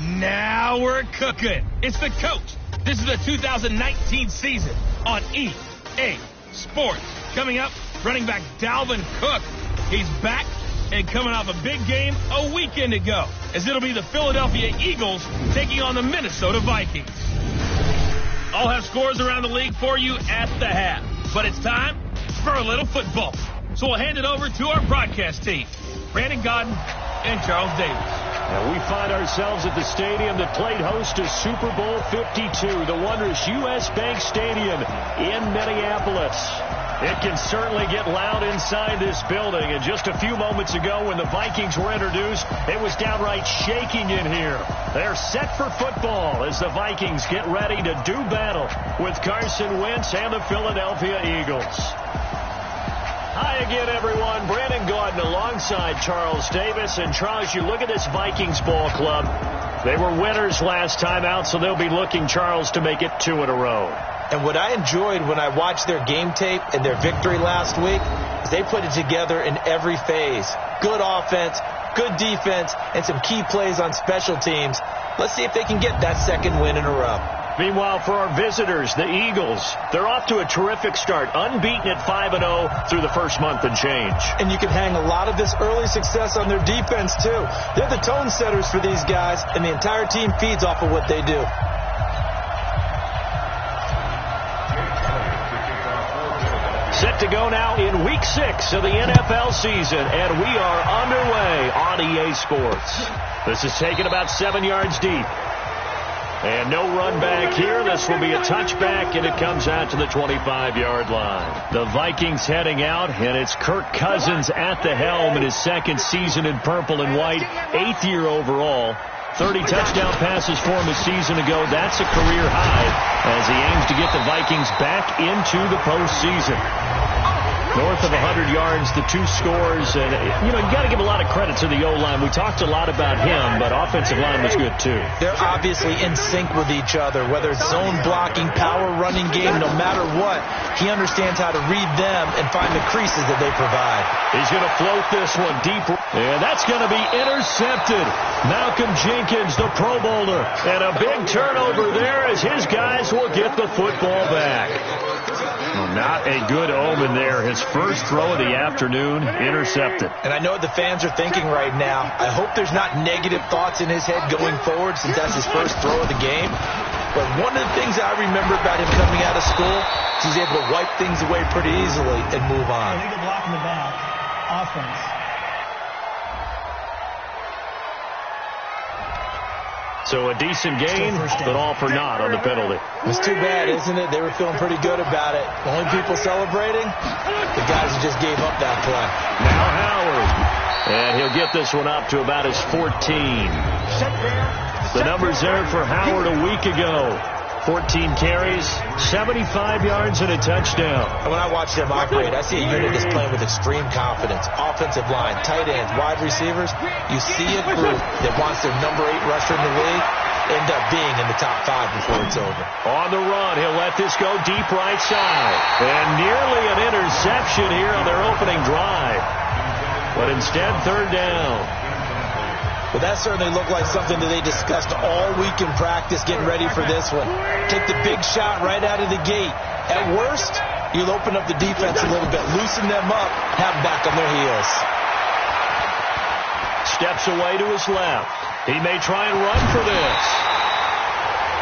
Now we're cooking. It's the coach. This is the 2019 season on EA Sports. Coming up, running back Dalvin Cook. He's back and coming off a big game a weekend ago, as it'll be the Philadelphia Eagles taking on the Minnesota Vikings. I'll have scores around the league for you at the half. But it's time for a little football. So we'll hand it over to our broadcast team, Brandon Godden and Charles Davis. And we find ourselves at the stadium that played host to Super Bowl 52, the wondrous U.S. Bank Stadium in Minneapolis. It can certainly get loud inside this building. And just a few moments ago when the Vikings were introduced, it was downright shaking in here. They're set for football as the Vikings get ready to do battle with Carson Wentz and the Philadelphia Eagles. Hi again, everyone. Brandon Gaudin alongside Charles Davis. And Charles, you look at this Vikings ball club. They were winners last time out, so they'll be looking, Charles, to make it 2 in a row. And what I enjoyed when I watched their game tape and their victory last week is they put it together in every phase. Good offense, good defense, and some key plays on special teams. Let's see if they can get that second win in a row. Meanwhile, for our visitors, the Eagles, they're off to a terrific start, unbeaten at 5-0 through the first month and change. And you can hang a lot of this early success on their defense, too. They're the tone setters for these guys, and the entire team feeds off of what they do. Set to go now in Week 6 of the NFL season, and we are underway on EA Sports. This is taken about 7 yards deep. And no run back here. This will be a touchback, and it comes out to the 25-yard line. The Vikings heading out, and it's Kirk Cousins at the helm in his second season in purple and white, 8th year overall. 30 touchdown passes for him a season ago. That's a career high as he aims to get the Vikings back into the postseason. North of 100 yards, the 2 scores. And, you got to give a lot of credit to the O-line. We talked a lot about him, but offensive line was good, too. They're obviously in sync with each other, whether it's zone blocking, power running game, no matter what. He understands how to read them and find the creases that they provide. He's going to float this one deep. And that's going to be intercepted. Malcolm Jenkins, the Pro Bowler. And a big turnover there as his guys will get the football back. Not a good omen there. His first throw of the afternoon, intercepted. And I know what the fans are thinking right now. I hope there's not negative thoughts in his head going forward since that's his first throw of the game. But one of the things I remember about him coming out of school is he's able to wipe things away pretty easily and move on. Illegal block in the back. Offense. So a decent gain, but all for naught on the penalty. It's too bad, isn't it? They were feeling pretty good about it. The only people celebrating, the guys who just gave up that play. Now Howard. And he'll get this one up to about his 14. The numbers there for Howard a week ago. 14 carries, 75 yards, and a touchdown. And when I watch them operate, I see a unit that's playing with extreme confidence. Offensive line, tight ends, wide receivers. You see a group that wants their number 8 rusher in the league end up being in the top 5 before it's over. On the run, he'll let this go deep right side. And nearly an interception here on their opening drive. But instead, third down. But that certainly looked like something that they discussed all week in practice getting ready for this one. Take the big shot right out of the gate. At worst, you'll open up the defense a little bit, loosen them up, have them back on their heels. Steps away to his left. He may try and run for this.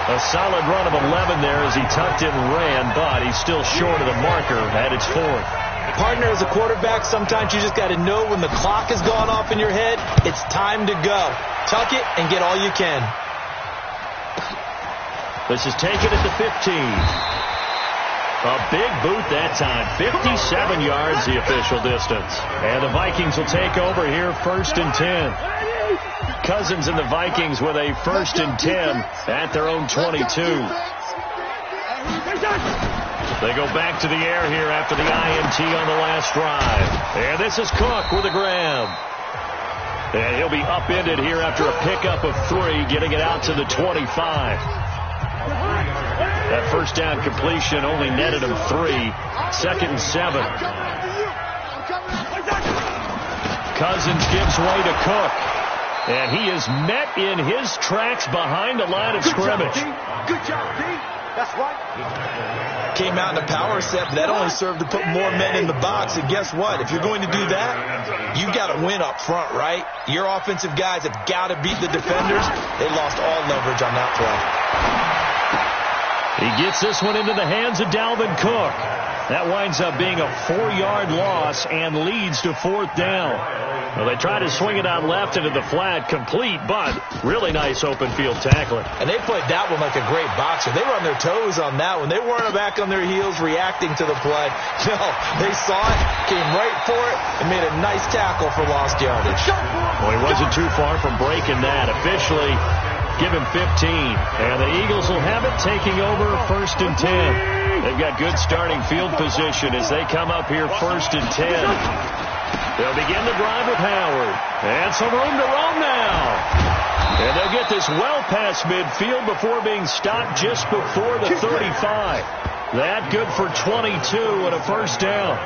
A solid run of 11 there as he tucked it and ran, but he's still short of the marker at its 4th. Partner, as a quarterback, sometimes you just got to know when the clock has gone off in your head, it's time to go. Tuck it and get all you can. This is taken at the 15. A big boot that time. 57 yards the official distance. And the Vikings will take over here 1st and 10. Cousins and the Vikings with a 1st and 10 at their own 22. They go back to the air here after the INT on the last drive. And this is Cook with a grab. And he'll be upended here after a pickup of 3, getting it out to the 25. That first down completion only netted him 3. 2nd and 7. Cousins gives way to Cook. And he is met in his tracks behind the line of scrimmage. Good job, D. That's right. Came out in a power set, but that only served to put more men in the box. And guess what? If you're going to do that, you've got to win up front, right? Your offensive guys have got to beat the defenders. They lost all leverage on that He play. gets this one into the hands of Dalvin Cook. That winds up being a 4-yard loss and leads to 4th down. Well, they try to swing it out left into the flat, complete, but really nice open field tackling. And they played that one like a great boxer. They were on their toes on that one. They weren't back on their heels reacting to the play. No, they saw it, came right for it, and made a nice tackle for lost yardage. Well, he wasn't too far from breaking that. Officially, give him 15. And the Eagles will have it, taking over 1st and 10. They've got good starting field position as they come up here 1st and 10. They'll begin the drive with Howard. And some room to roam now. And they'll get this well past midfield before being stopped just before the 35. That good for 22 and a 1st down.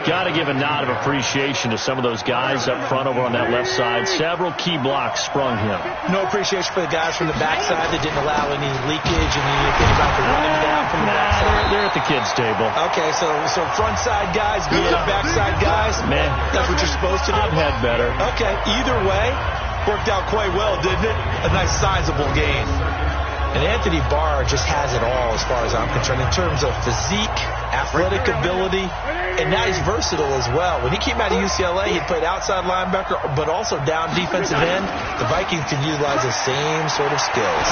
Got to give a nod of appreciation to some of those guys up front over on that left side. Several key blocks sprung him. No appreciation for the guys from the backside that didn't allow any leakage and anything about the running down from the backside. They're at the kids' table. Okay, so front side guys, backside guys. Man, that's what you're supposed to do. I've had better. Okay, either way, worked out quite well, didn't it? A nice sizable gain. And Anthony Barr just has it all as far as I'm concerned in terms of physique, athletic ability, and now he's versatile as well. When he came out of UCLA, he played outside linebacker, but also down defensive end. The Vikings can utilize the same sort of skills.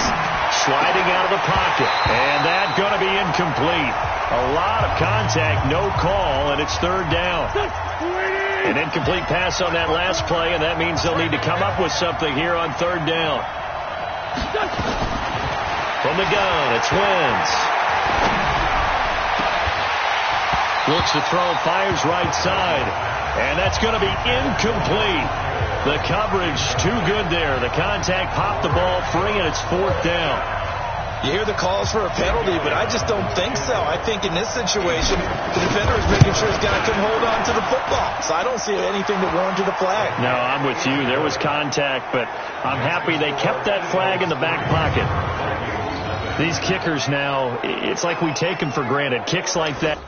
Sliding out of the pocket, and that's going to be incomplete. A lot of contact, no call, and it's 3rd down. An incomplete pass on that last play, and that means they'll need to come up with something here on 3rd down. From the gun, it's Wentz. Looks to throw, fires right side. And that's going to be incomplete. The coverage too good there. The contact popped the ball free, and it's 4th down. You hear the calls for a penalty, but I just don't think so. I think in this situation, the defender is making sure his guy couldn't hold on to the football. So I don't see anything that warranted a flag. No, I'm with you. There was contact, but I'm happy they kept that flag in the back pocket. These kickers now, it's like we take them for granted. Kicks like that.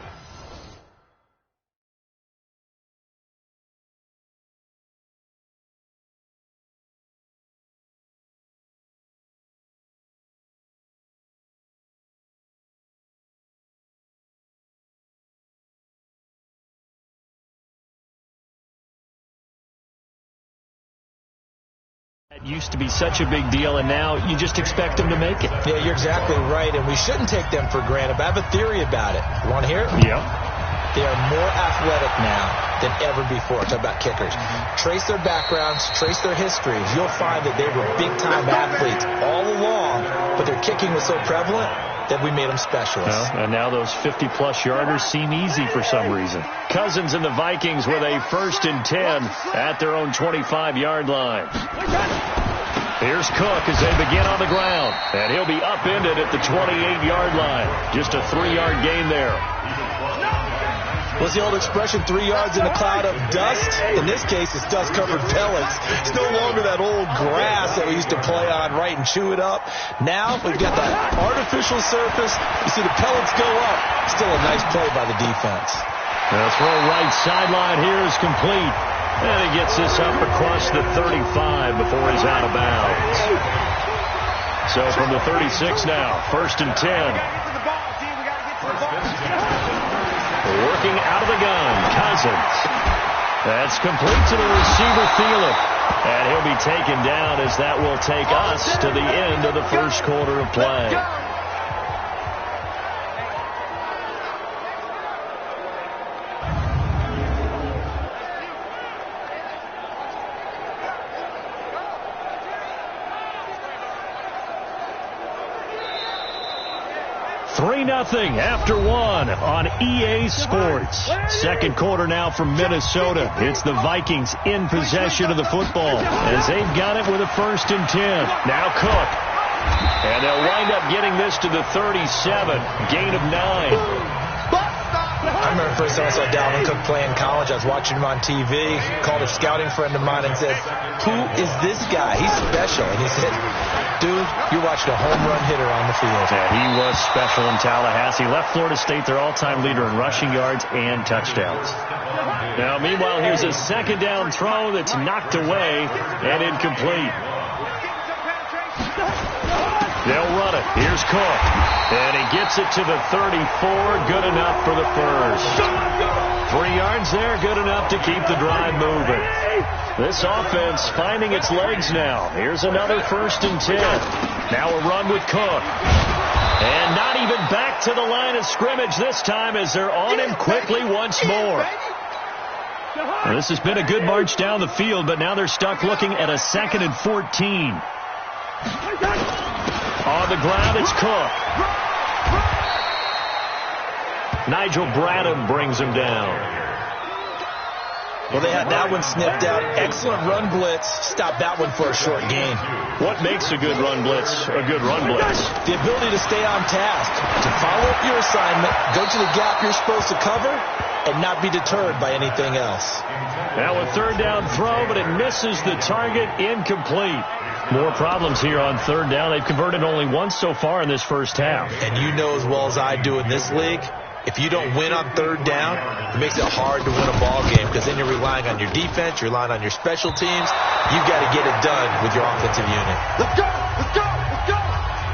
It used to be such a big deal, and now you just expect them to make it. Yeah, you're exactly right, and we shouldn't take them for granted. But I have a theory about it. You want to hear it? Yeah. They are more athletic now than ever before. Talk about kickers. Trace their backgrounds, trace their histories. You'll find that they were big-time athletes all along, but their kicking was so prevalent that we made them specialists. Well, and now those 50-plus yarders seem easy for some reason. Cousins and the Vikings with a 1st and 10 at their own 25-yard line. Here's Cook as they begin on the ground. And he'll be upended at the 28-yard line. Just a 3-yard gain there. What's the old expression, 3 yards in a cloud of dust? In this case, it's dust-covered pellets. It's no longer that old grass that we used to play on, right, and chew it up. Now, we've got that artificial surface. You see the pellets go up. Still a nice play by the defense. The throw right sideline here is complete. And he gets this up across the 35 before he's out of bounds. So from the 36 now, 1st and 10. Working out of the gun, Cousins. That's complete to the receiver, Thielen. And he'll be taken down as that will take us to the end of the 1st quarter of play. Nothing after 1 on EA Sports. 2nd quarter now from Minnesota. It's the Vikings in possession of the football as they've got it with a 1st and 10. Now Cook. And they'll wind up getting this to the 37. Gain of 9. I remember the first time I saw Dalvin Cook play in college. I was watching him on TV, called a scouting friend of mine and said, "Who is this guy? He's special." And he said, "Dude, you're watching a home run hitter on the field." Yeah, he was special in Tallahassee. Left Florida State their all-time leader in rushing yards and touchdowns. Now, meanwhile, here's a second down throw that's knocked away and incomplete. They'll run it. Here's Cook. And he gets it to the 34. Good enough for the first. 3 yards there. Good enough to keep the drive moving. This offense finding its legs now. Here's another 1st and 10. Now a run with Cook. And not even back to the line of scrimmage this time as they're on him quickly once more. Well, this has been a good march down the field, but now they're stuck looking at a 2nd and 14. On the ground, it's Cook. Nigel Bradham brings him down. Well, they had that one snipped out. Excellent run blitz. Stop that one for a short gain. What makes a good run blitz a good run blitz? The ability to stay on task, to follow up your assignment, go to the gap you're supposed to cover, and not be deterred by anything else. Now a 3rd down throw, but it misses the target. Incomplete. More problems here on 3rd down. They've converted only once so far in this first half. And you know as well as I do in this league, if you don't win on 3rd down, it makes it hard to win a ball game because then you're relying on your defense, you're relying on your special teams. You've got to get it done with your offensive unit. Let's go! Let's go! Let's go!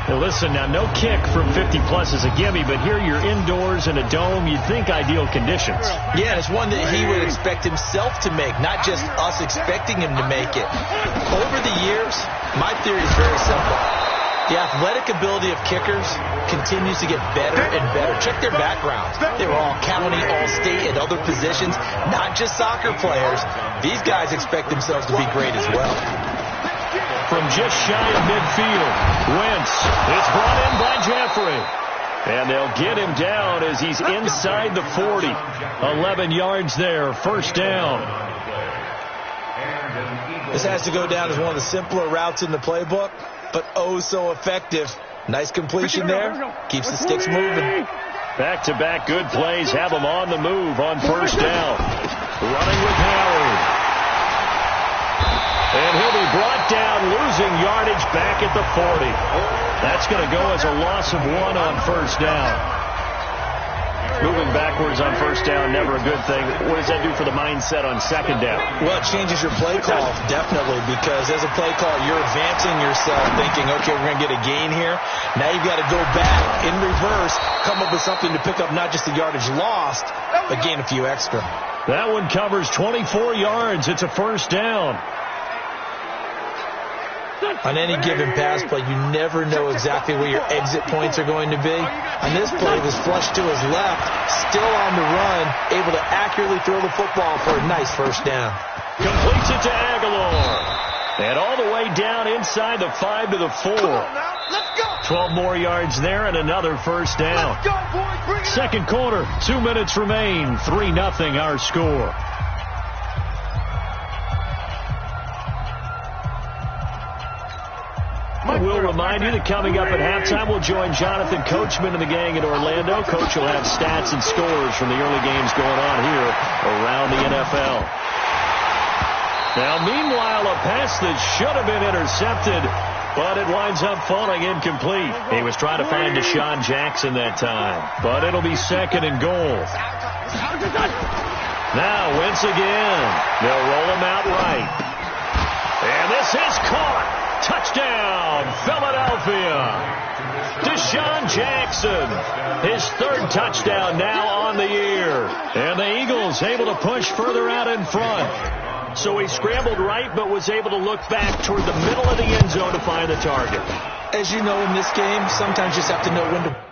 Well, listen, now no kick from 50-plus is a gimme, but here you're indoors in a dome. You'd think ideal conditions. Yeah, it's one that he would expect himself to make, not just us expecting him to make it. Over the years, my theory is very simple. The athletic ability of kickers continues to get better and better. Check their backgrounds. They were all county, all-state, and other positions, not just soccer players. These guys expect themselves to be great as well. From just shy of midfield, Wentz. It's brought in by Jeffrey. And they'll get him down as he's inside the 40. 11 yards there, 1st down. This has to go down as one of the simpler routes in the playbook, but oh so effective. Nice completion there. Keeps the sticks moving. Back-to-back good plays have him on the move on 1st down. Running with Howard. And he'll be brought down, losing yardage back at the 40. That's going to go as a loss of 1 on 1st down. Moving backwards on 1st down, never a good thing. What does that do for the mindset on 2nd down? Well, it changes your play call, definitely, because as a play call, you're advancing yourself, thinking, okay, we're going to get a gain here. Now you've got to go back in reverse, come up with something to pick up not just the yardage lost, but gain a few extra. That one covers 24 yards. It's a 1st down. On any given pass play, you never know exactly where your exit points are going to be. On this play, it was flushed to his left, still on the run, able to accurately throw the football for a nice 1st down. Completes it to Aguilar. And all the way down inside the 5 to the 4. Let's go! 12 more yards there and another 1st down. Let's go, boys! Bring it! 2nd quarter, 2 minutes remain. 3-0 our score. We'll remind you that coming up at halftime, we'll join Jonathan Coachman and the gang in Orlando. Coach will have stats and scores from the early games going on here around the NFL. Now, meanwhile, a pass that should have been intercepted, but it winds up falling incomplete. He was trying to find Deshaun Jackson that time, but it'll be 2nd and goal. Now, Wentz again. They'll roll him out right. And this is caught. Touchdown, Philadelphia. Deshaun Jackson, his 3rd touchdown now on the year. And the Eagles able to push further out in front. So he scrambled right, but was able to look back toward the middle of the end zone to find the target. As you know, in this game, sometimes you just have to know when to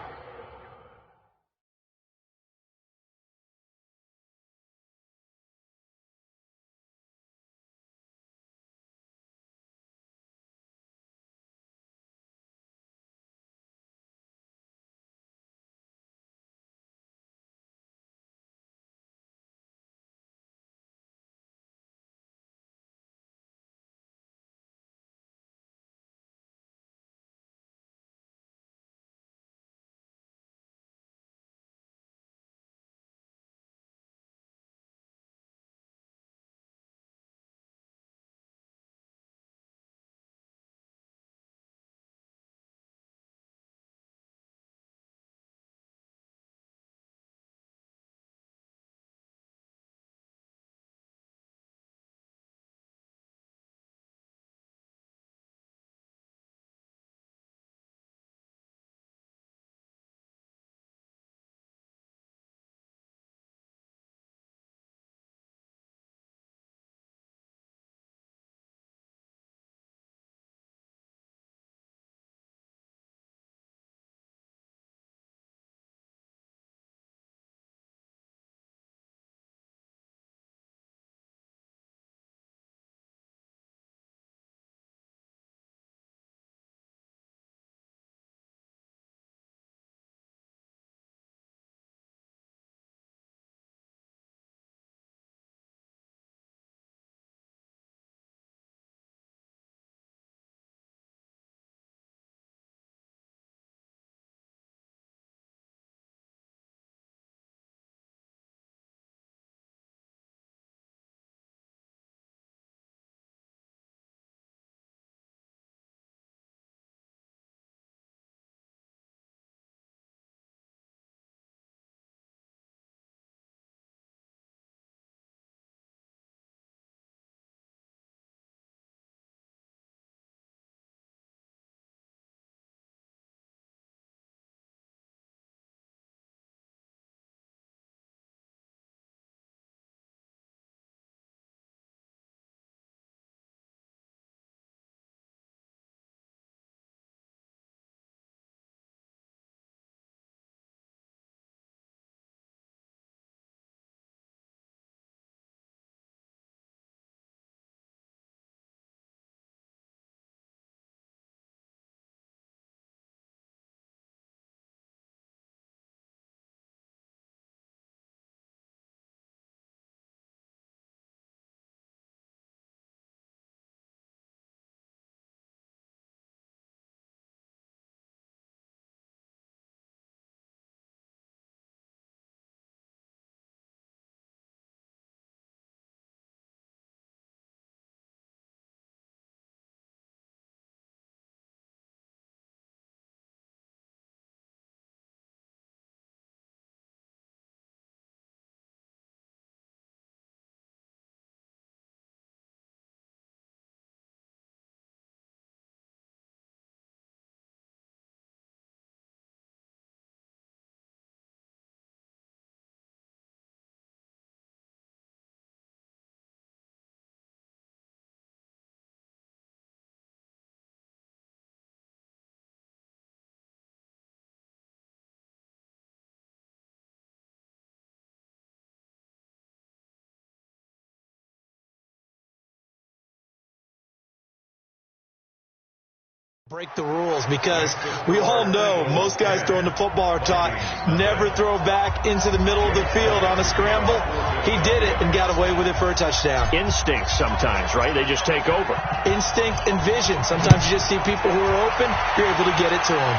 Break the rules, because we all know most guys throwing the football are taught never throw back into the middle of the field on a scramble. He did it and got away with it for a touchdown. Instinct sometimes, right? They just take over. Instinct and vision. Sometimes you just see people who are open, you're able to get it to them.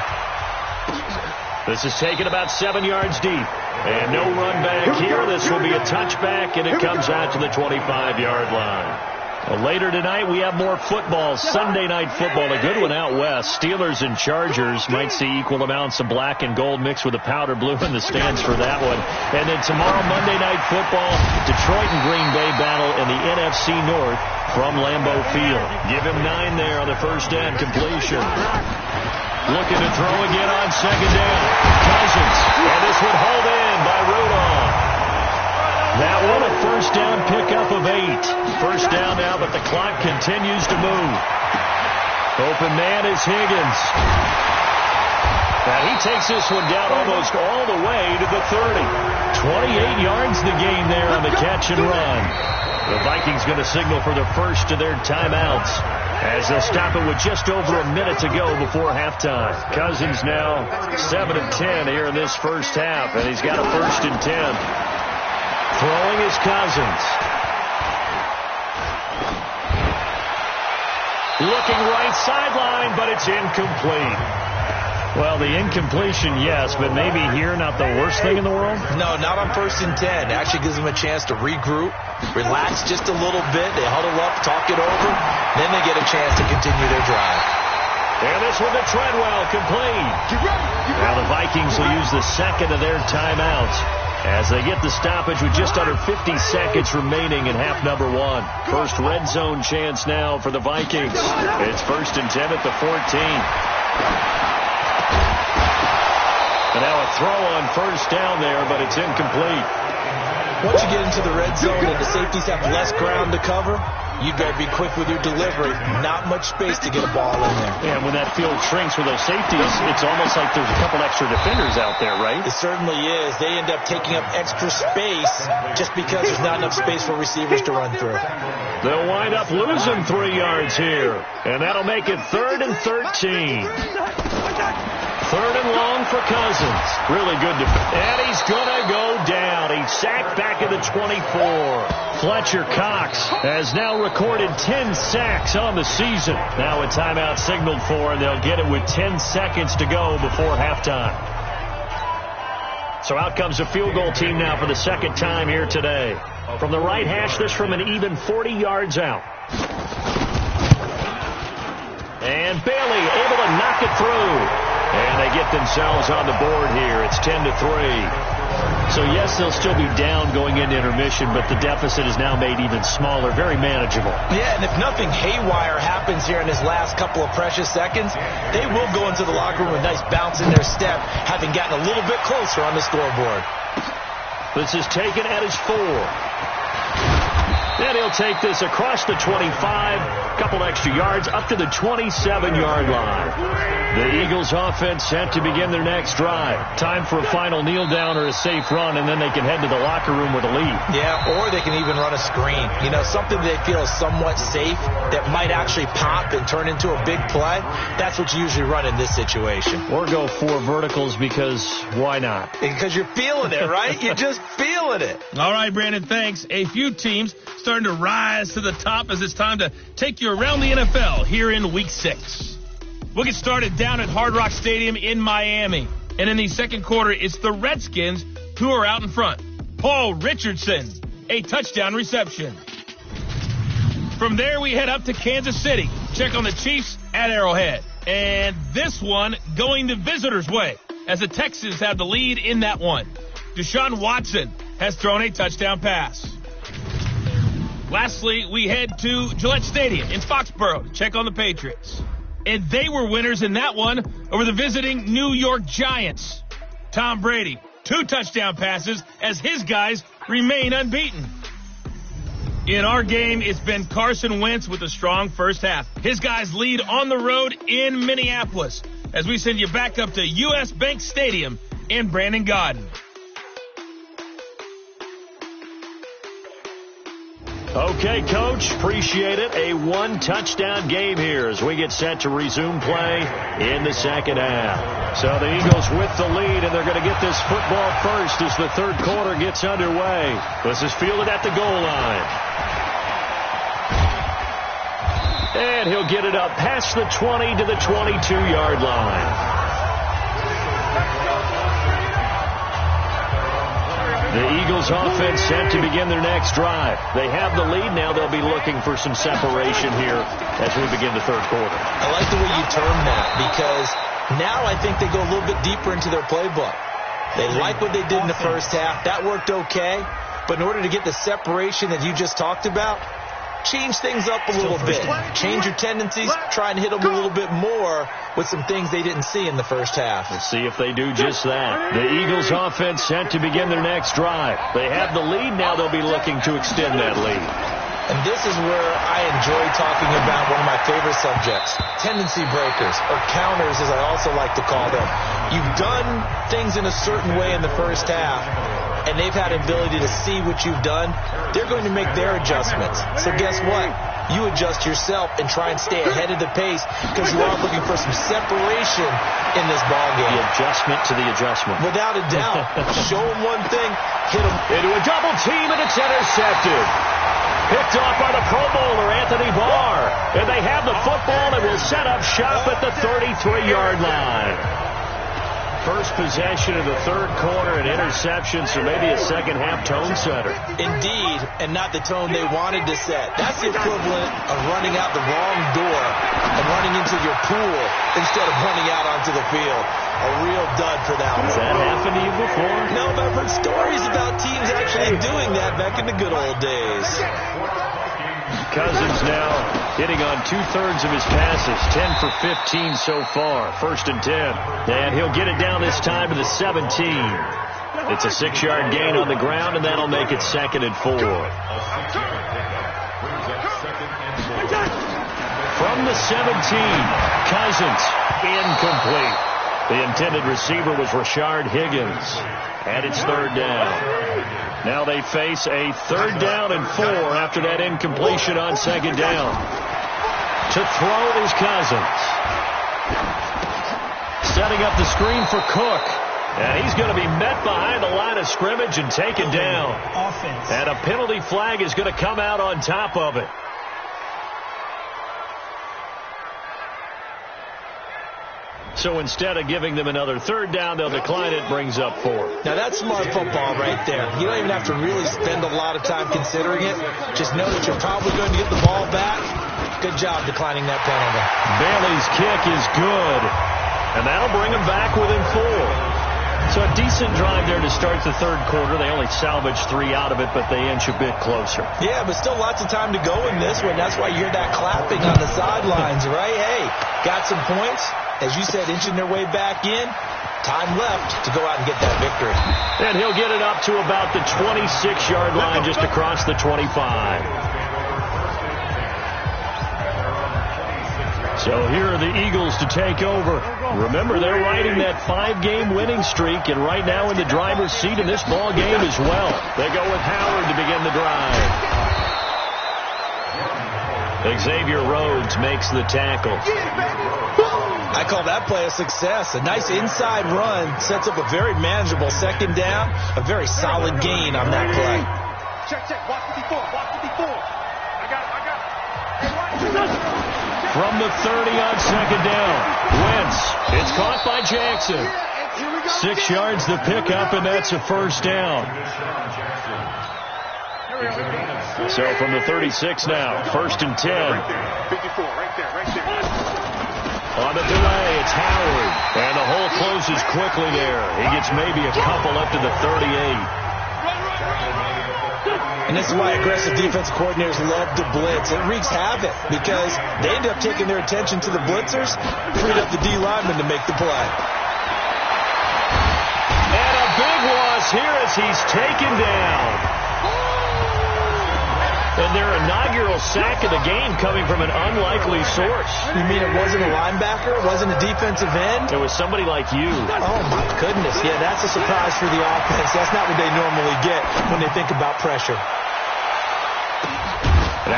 This is taken about 7 yards deep. And no run back here. This will be a touchback, and it comes out to the 25-yard line. Well, later tonight, we have more football, Sunday night football, a good one out west. Steelers and Chargers might see equal amounts of black and gold mixed with a powder blue in the stands for that one. And then tomorrow, Monday night football, Detroit and Green Bay battle in the NFC North from Lambeau Field. Give him 9 there on the first down completion. Looking to throw again on second down. Cousins, and this would hold in by Rudolph. That one a first down pickup of 8. First down now, but the clock continues to move. Open man is Higgins. Now he takes this one down almost all the way to the 30. 28 yards the gain there on the catch and run. The Vikings going to signal for the first of their timeouts as they'll stop it with just over a minute to go before halftime. Cousins now 7 of 10 here in this first half, and he's got a 1st and 10. Throwing is Cousins. Looking right sideline, but it's incomplete. Well, the incompletion, yes, but maybe here not the worst thing in the world? No, not on 1st and 10. It actually gives them a chance to regroup, relax just a little bit. They huddle up, talk it over, then they get a chance to continue their drive. And this one to Treadwell, complete. Now the Vikings will use the second of their timeouts as they get the stoppage with just under 50 seconds remaining in half number 1. First red zone chance now for the Vikings. It's 1st and 10 at the 14. And now a throw on first down there, but it's incomplete. Once you get into the red zone and the safeties have less ground to cover, you got to be quick with your delivery. Not much space to get a ball in there. And when that field shrinks with those safeties, it's almost like there's a couple extra defenders out there, right? It certainly is. They end up taking up extra space just because there's not enough space for receivers to run through. They'll wind up losing 3 yards here. And that'll make it 3rd and 13. 3rd and long for Cousins. Really good defense. And he's going to go down. He's sacked back at the 24. Fletcher Cox has now recorded 10 sacks on the season. Now a timeout signaled for, and they'll get it with 10 seconds to go before halftime. So out comes the field goal team now for the second time here today. From the right hash, this from an even 40 yards out. And Bailey able to knock it through. And they get themselves on the board here. It's 10-3. So, yes, they'll still be down going into intermission, but the deficit is now made even smaller, very manageable. Yeah, and if nothing haywire happens here in his last couple of precious seconds, they will go into the locker room with a nice bounce in their step, having gotten a little bit closer on the scoreboard. This is taken at his 4. Then he'll take this across the 25, couple extra yards, up to the 27-yard line. The Eagles offense set to begin their next drive. Time for a final kneel down or a safe run, and then they can head to the locker room with a lead. Yeah, or they can even run a screen. You know, something they feel is somewhat safe that might actually pop and turn into a big play. That's what you usually run in this situation. Or go 4 verticals, because why not? Because you're feeling it, right? You're just feeling it. All right, Brandon, thanks. A few teams starting to rise to the top as it's time to take you around the NFL here in Week 6. We'll get started down at Hard Rock Stadium in Miami. And in the second quarter, it's the Redskins who are out in front. Paul Richardson, a touchdown reception. From there, we head up to Kansas City. Check on the Chiefs at Arrowhead. And this one going the visitors' way as the Texans have the lead in that one. Deshaun Watson has thrown a touchdown pass. Lastly, we head to Gillette Stadium in Foxborough to check on the Patriots. And they were winners in that one over the visiting New York Giants. Tom Brady, 2 touchdown passes as his guys remain unbeaten. In our game, it's been Carson Wentz with a strong first half. His guys lead on the road in Minneapolis as we send you back up to U.S. Bank Stadium in Brandon Gaudin. Okay, Coach, appreciate it. A one-touchdown game here as we get set to resume play in the second half. So the Eagles with the lead, and they're going to get this football first as the third quarter gets underway. This is fielded at the goal line. And he'll get it up past the 20 to the 22-yard line. The Eagles offense set to begin their next drive. They have the lead. Now they'll be looking for some separation here as we begin the third quarter. I like the way you term that because now I think they go a little bit deeper into their playbook. They like what they did in the first half. That worked okay. But in order to get the separation that you just talked about, change things up a little bit. Change your tendencies. Try and hit them a little bit more with some things they didn't see in the first half. Let's see if they do just that. The Eagles offense set to begin their next drive. They have the lead. Now they'll be looking to extend that lead. And this is where I enjoy talking about one of my favorite subjects, tendency breakers, or counters as I also like to call them. You've done things in a certain way in the first half, and they've had ability to see what you've done. They're going to make their adjustments. So guess what? You adjust yourself and try and stay ahead of the pace because you are looking for some separation in this ballgame. The adjustment to the adjustment. Without a doubt. Show them one thing, hit them. Into a double team, and it's intercepted. Picked off by the Pro Bowler, Anthony Barr. And they have the football and will set up shop at the 33-yard line. First possession of the third quarter, an interception, so maybe a second-half tone setter. Indeed, and not the tone they wanted to set. That's the equivalent of running out the wrong door and running into your pool instead of running out onto the field. A real dud for that one. Has that happened to you before? No, but I've heard stories about teams actually doing that back in the good old days. Cousins now hitting on two-thirds of his passes, 10 for 15 so far, 1st and 10. And he'll get it down this time to the 17. It's a 6-yard gain on the ground, and that'll make it 2nd and 4. From the 17, Cousins, incomplete. The intended receiver was Rashard Higgins, and it's 3rd down. Now they face a 3rd down and 4 after that incompletion on 2nd down. To throw is Cousins. Setting up the screen for Cook. And he's going to be met behind the line of scrimmage and taken down. And a penalty flag is going to come out on top of it. So instead of giving them another 3rd down, they'll decline it, brings up 4th. Now that's smart football right there. You don't even have to really spend a lot of time considering it. Just know that you're probably going to get the ball back. Good job declining that penalty. Bailey's kick is good. And that'll bring them back within 4. So a decent drive there to start the third quarter. They only salvaged 3 out of it, but they inch a bit closer. Yeah, but still lots of time to go in this one. That's why you hear that clapping on the sidelines, right? Hey, got some points. As you said, inching their way back in. Time left to go out and get that victory. And he'll get it up to about the 26-yard line, just across the 25. So here are the Eagles to take over. Remember, they're riding that 5-game winning streak, and right now in the driver's seat in this ball game as well. They go with Howard to begin the drive. Xavier Rhodes makes the tackle. I call that play a success. A nice inside run sets up a very manageable 2nd down. A very solid gain on that play. Check. Watch 54. Watch 54. I got it. From the 30 on 2nd down. Wentz. It's caught by Jackson. 6 yards the pickup, and that's a 1st down. So from the 36 now, 1st and 10. 54, right there. On the delay, it's Howard. And the hole closes quickly there. He gets maybe a couple up to the 38. And this is why aggressive defensive coordinators love to blitz. It wreaks havoc because they end up taking their attention to the blitzers, freed up the D lineman to make the play. And a big loss here as he's taken down. And their inaugural sack of the game coming from an unlikely source. You mean it wasn't a linebacker? It wasn't a defensive end? It was somebody like you. Oh, my goodness. Yeah, that's a surprise for the offense. That's not what they normally get when they think about pressure.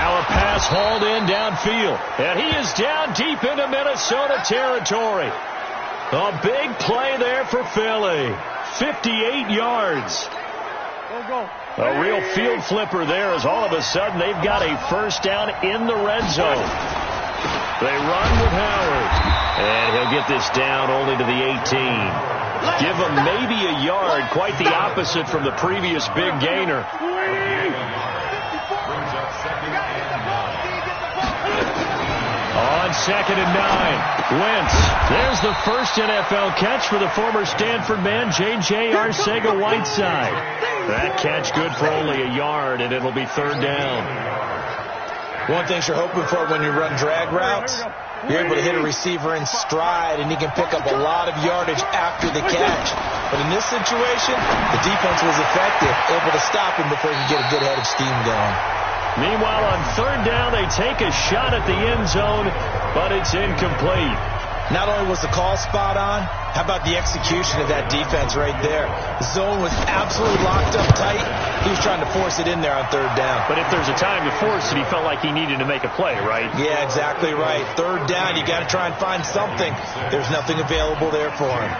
Now a pass hauled in downfield. And he is down deep into Minnesota territory. A big play there for Philly. 58 yards. A real field flipper there as all of a sudden they've got a first down in the red zone. They run with Howard. And he'll get this down only to the 18. Give him maybe a yard, quite the opposite from the previous big gainer. On 2nd and 9, Wentz. There's the first NFL catch for the former Stanford man, J.J. Arcega-Whiteside. That catch good for only a yard, and it'll be 3rd down. One thing you're hoping for when you run drag routes, you're able to hit a receiver in stride, and he can pick up a lot of yardage after the catch. But in this situation, the defense was effective, able to stop him before he could get a good head of steam going. Meanwhile, on 3rd down, they take a shot at the end zone, but it's incomplete. Not only was the call spot on, how about the execution of that defense right there? The zone was absolutely locked up tight. He was trying to force it in there on 3rd down. But if there's a time to force it, he felt like he needed to make a play, right? Yeah, exactly right. 3rd down, you got to try and find something. There's nothing available there for him.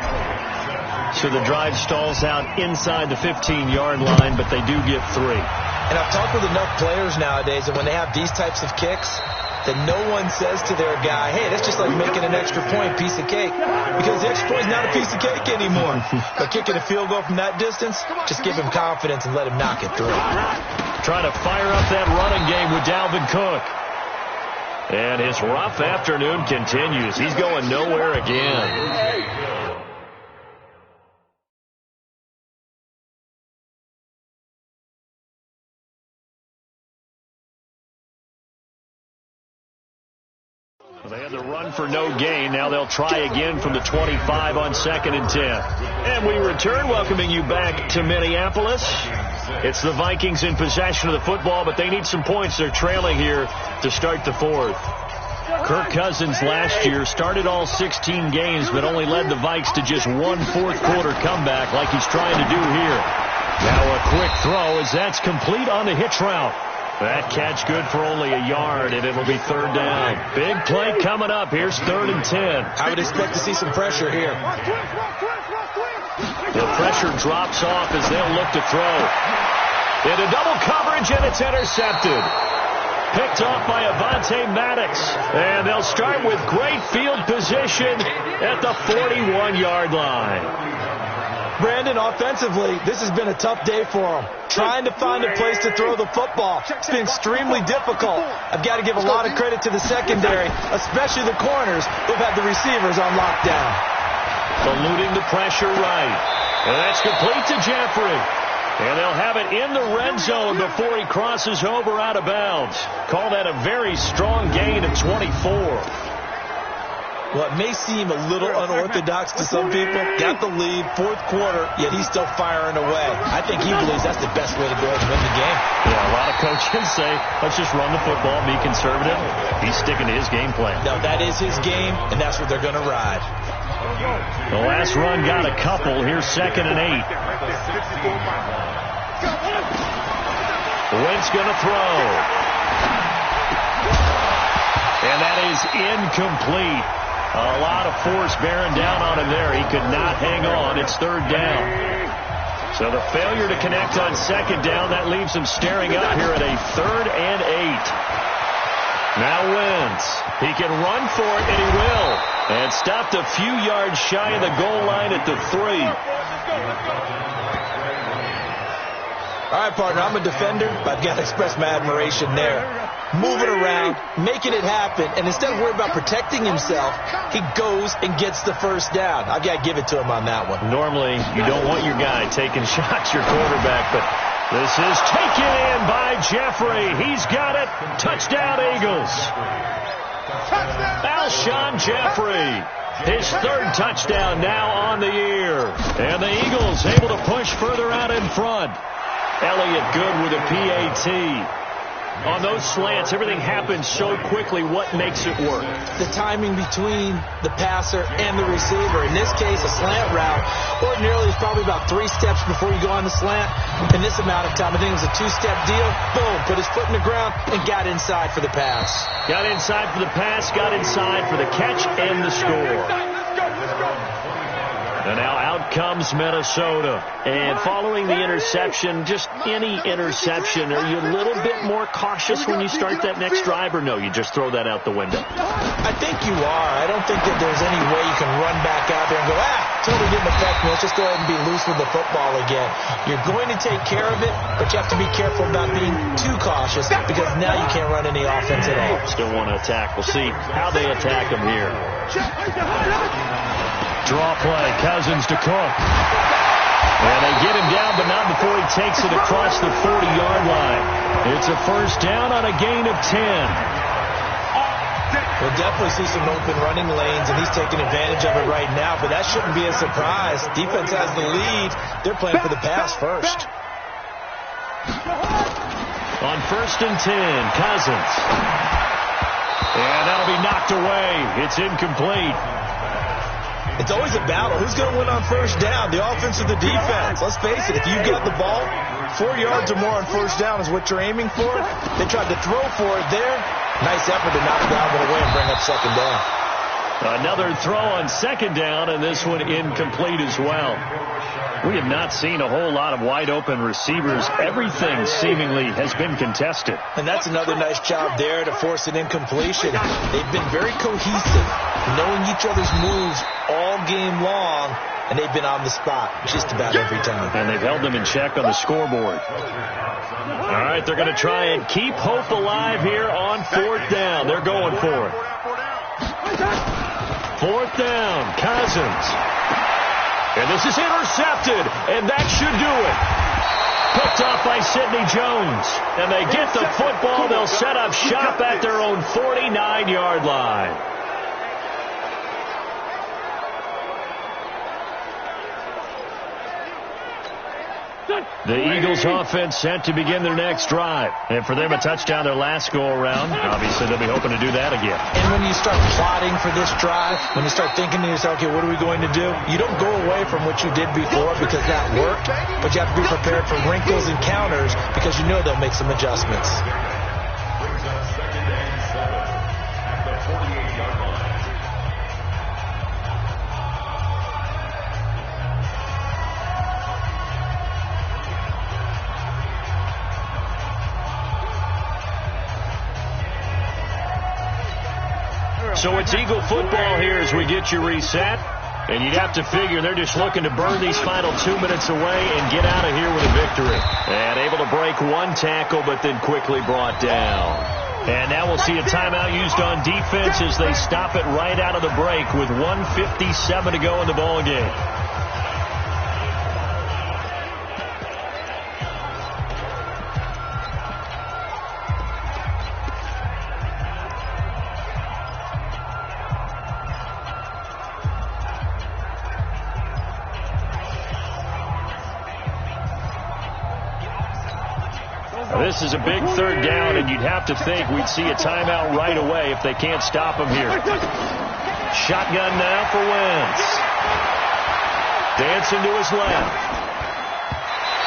So the drive stalls out inside the 15-yard line, but they do get 3. And I've talked with enough players nowadays that when they have these types of kicks, that no one says to their guy, hey, that's just like making an extra point, piece of cake. Because the extra point is not a piece of cake anymore. But kicking a field goal from that distance, just give him confidence and let him knock it through. Trying to fire up that running game with Dalvin Cook. And his rough afternoon continues. He's going nowhere again. They had the run for no gain. Now they'll try again from the 25 on 2nd and 10. And we return, welcoming you back to Minneapolis. It's the Vikings in possession of the football, but they need some points. They're trailing here to start the 4th. Kirk Cousins last year started all 16 games, but only led the Vikes to just one fourth-quarter comeback like he's trying to do here. Now a quick throw as that's complete on the hitch route. That catch good for only a yard, and it'll be 3rd down. Big play coming up. Here's 3rd and 10. I would expect to see some pressure here. The pressure drops off as they'll look to throw. Into double coverage, and it's intercepted. Picked off by Avonte Maddox. And they'll start with great field position at the 41-yard line. Brandon, offensively, this has been a tough day for him. Trying to find a place to throw the football. It's been extremely difficult. I've got to give a lot of credit to the secondary, especially the corners who've had the receivers on lockdown. Eluding the pressure right. And that's complete to Jeffrey. And they'll have it in the red zone before he crosses over out of bounds. Call that a very strong gain of 24. Well, it may seem a little unorthodox to some people. Got the lead, 4th quarter, yet he's still firing away. I think he believes that's the best way to go ahead and win the game. Yeah, a lot of coaches say, let's just run the football, be conservative. He's sticking to his game plan. No, that is his game, and that's what they're going to ride. The last run got a couple. Here's 2nd and 8. Wentz going to throw. And that is incomplete. A lot of force bearing down on him there. He could not hang on. It's 3rd down. So the failure to connect on 2nd down, that leaves him staring up here at a 3rd and 8. Now Wentz. He can run for it, and he will. And stopped a few yards shy of the goal line at the 3. All right, partner, I'm a defender, but I've got to express my admiration there. Moving around, making it happen, and instead of worrying about protecting himself, he goes and gets the first down. I've got to give it to him on that one. Normally, you don't want your guy taking shots, your quarterback, but this is taken in by Jeffrey. He's got it. Touchdown, Eagles. Alshon Jeffrey. His 3rd touchdown now on the year. And the Eagles able to push further out in front. Elliott good with a PAT. On those slants, everything happens so quickly. What makes it work? The timing between the passer and the receiver. In this case, a slant route ordinarily is probably about 3 steps before you go on the slant. In this amount of time, I think it was a 2-step deal. Boom, put his foot in the ground and got inside for the pass. Got inside for the pass, got inside for the catch and the score. And now out comes Minnesota. And following the interception, just any interception, are you a little bit more cautious when you start that next drive, or no, you just throw that out the window? I think you are. I don't think that there's any way you can run back out there and go, totally didn't affect me. Let's just go ahead and be loose with the football again. You're going to take care of it, but you have to be careful about being too cautious because now you can't run any offense at all. Still want to attack. We'll see how they attack them here. Draw play, Cousins to Cook. And they get him down, but not before he takes it across the 40-yard line. It's a first down on a gain of 10. We'll definitely see some open running lanes, and he's taking advantage of it right now, but that shouldn't be a surprise. Defense has the lead. They're playing for the pass first. On first and 10, Cousins. And that'll be knocked away. It's incomplete. It's always a battle. Who's going to win on first down, the offense or the defense? Let's face it, if you've got the ball, 4 yards or more on first down is what you're aiming for. They tried to throw for it there. Nice effort to knock that one away and bring up second down. Another throw on second down, and this one incomplete as well. We have not seen a whole lot of wide-open receivers. Everything seemingly has been contested. And that's another nice job there to force an incompletion. They've been very cohesive, knowing each other's moves all game long, and they've been on the spot just about every time. And they've held them in check on the scoreboard. All right, they're going to try and keep hope alive here on fourth down. They're going for it. Fourth down, Cousins. And this is intercepted, and that should do it. Picked off by Sidney Jones. And they get the football. They'll set up shop at their own 49-yard line. The Eagles offense set to begin their next drive. And for them, a touchdown their last go-around. Obviously, they'll be hoping to do that again. And when you start plotting for this drive, when you start thinking to yourself, okay, what are we going to do? You don't go away from what you did before because that worked, but you have to be prepared for wrinkles and counters because you know they'll make some adjustments. So it's Eagle football here as we get you reset. And you'd have to figure they're just looking to burn these final 2 minutes away and get out of here with a victory. And able to break one tackle, but then quickly brought down. And now we'll see a timeout used on defense as they stop it right out of the break with 1:57 to go in the ball game. This is a big third down, and you'd have to think we'd see a timeout right away if they can't stop him here. Shotgun now for Wentz. Dancing to his left.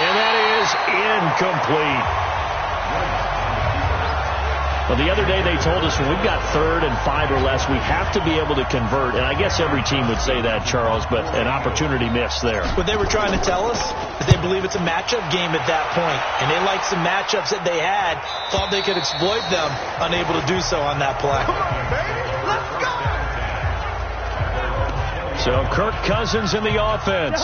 And that is incomplete. Well, the other day they told us when we've got 3rd and 5 or less, we have to be able to convert. And I guess every team would say that, Charles, but an opportunity missed there. What they were trying to tell us is they believe it's a matchup game at that point. And they liked some matchups that they had, thought they could exploit them, unable to do so on that play. Come on, baby. Let's go. So Kirk Cousins in the offense.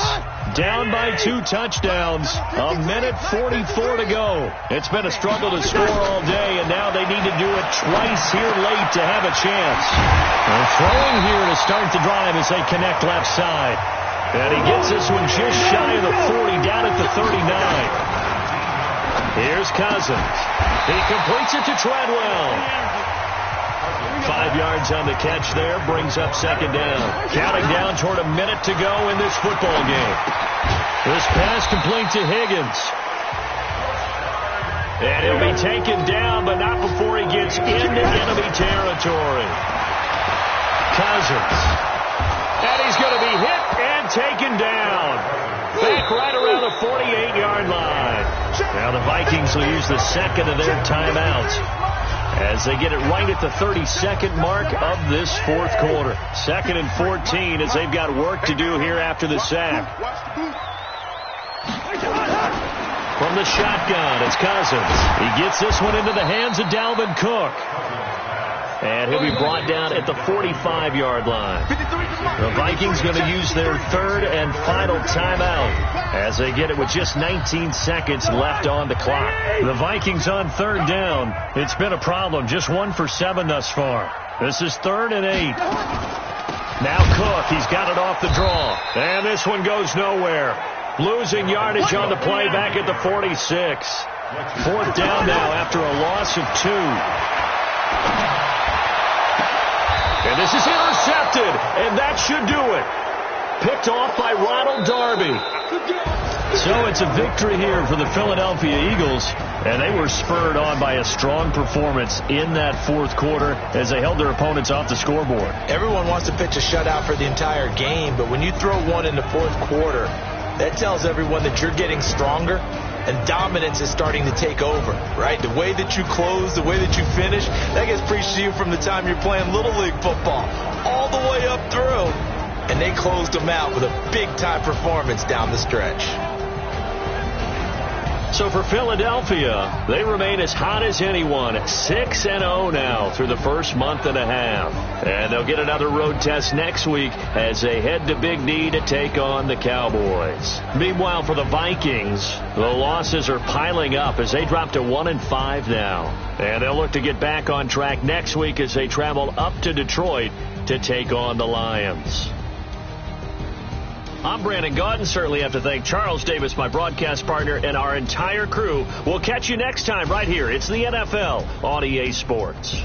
Down by 2 touchdowns. 1:44 to go. It's been a struggle to score all day, and now they need to do it twice here late to have a chance. They're throwing here to start the drive as they connect left side. And he gets this one just shy of the 40, down at the 39. Here's Cousins. He completes it to Treadwell. 5 yards on the catch there, brings up second down. Counting down toward a minute to go in this football game. This pass complete to Higgins. And he'll be taken down, but not before he gets into enemy territory. Cousins. And he's going to be hit and taken down. Back right around the 48-yard line. Now the Vikings will use the second of their timeouts as they get it right at the 32nd mark of this fourth quarter. 2nd and 14 as they've got work to do here after the sack. From the shotgun, it's Cousins. He gets this one into the hands of Dalvin Cook. And he'll be brought down at the 45-yard line. The Vikings going to use their third and final timeout as they get it with just 19 seconds left on the clock. The Vikings on third down. It's been a problem. Just 1 for 7 thus far. This is 3rd and 8. Now Cook. He's got it off the draw. And this one goes nowhere. Losing yardage on the play back at the 46. 4th down now after a loss of 2. And this is intercepted, and that should do it. Picked off by Ronald Darby. So it's a victory here for the Philadelphia Eagles, and they were spurred on by a strong performance in that fourth quarter as they held their opponents off the scoreboard. Everyone wants to pitch a shutout for the entire game, but when you throw one in the fourth quarter, that tells everyone that you're getting stronger and dominance is starting to take over, right? The way that you close, the way that you finish, that gets preached to you from the time you're playing Little League football all the way up through. And they closed them out with a big-time performance down the stretch. So for Philadelphia, they remain as hot as anyone, 6-0 now through the first month and a half. And they'll get another road test next week as they head to Big D to take on the Cowboys. Meanwhile, for the Vikings, the losses are piling up as they drop to 1-5 now. And they'll look to get back on track next week as they travel up to Detroit to take on the Lions. I'm Brandon Gaudin. Certainly have to thank Charles Davis, my broadcast partner, and our entire crew. We'll catch you next time right here. It's the NFL on EA Sports.